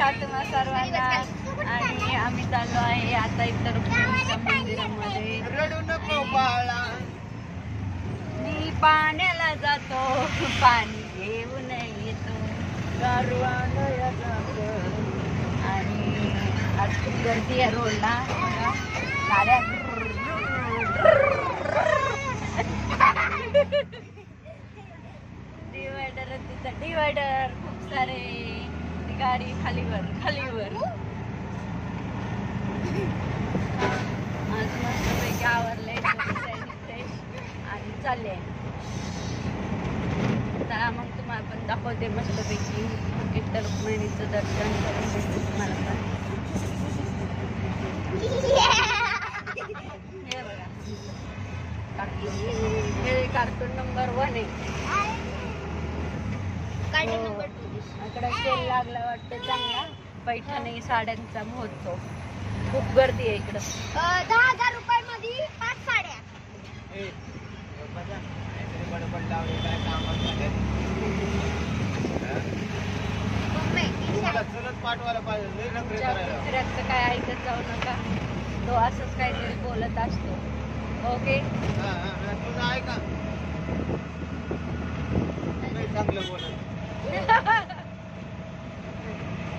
नमस्कार तुम्हा सर्वांना आणि आम्ही चाललो आहे आता इतर मंदिरामध्ये. रडू नको बाळा, मी पाण्याला जातो पाणी घेऊन येतो आणि आज खूप गर्दी आहे रोडला. गाड्या डिवायडर तिथं डिवायडर खूप सारे गाडी खालीवर खालीवर. आज मस्तपैकी आवरले आणि चालले. चला मग तुम्हाला पण दाखवते मस्तपैकी विठ्ठल रुक्मिणीचं दर्शन करून देते तुम्हाला पण. हे बघा हे कार्टून नंबर 1 आहे. कार्टून नंबर 2 इकडे सेल लागला वाटतं चांगला. पैठणी साड्यांचा महोत्सव. खूप गर्दी आहे इकडं. 10,000 रुपयामध्ये 5 साड्या. दुसऱ्याचं काय ऐकत जाऊ नका. तो असंच काहीतरी बोलत असतो. ओके तुझं ऐका चांगलं बोलत.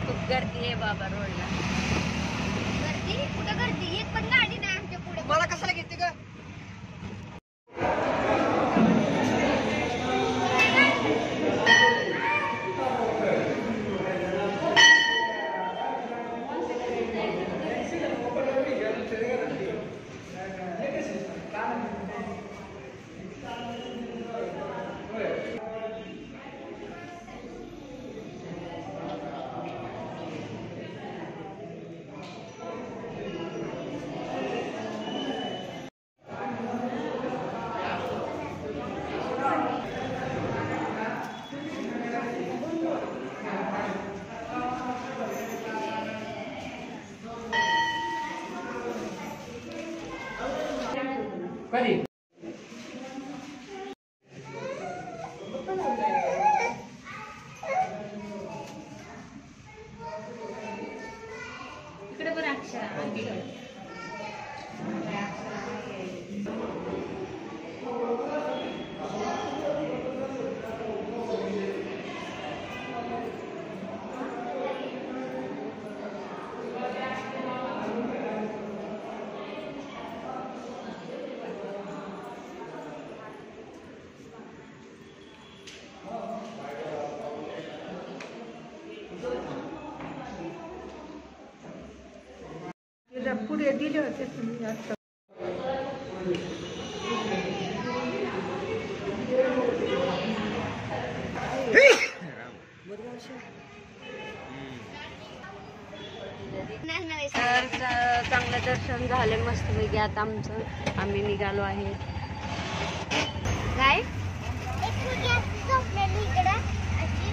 खूप गर्दी आहे बाबा रोडला. गर्दी कुठं गर्दी? एक पण गाडी नाही आमच्या पुढे. मला कशाला घेते का? कधी इकडे पण अक्षर पुढे दिले होते तुम्ही आता. तर चांगलं दर्शन झाले मस्तपैकी. आता आमचं आम्ही निघालो आहे. काय एक मुलगी असते झोपलेली इकडं अशी.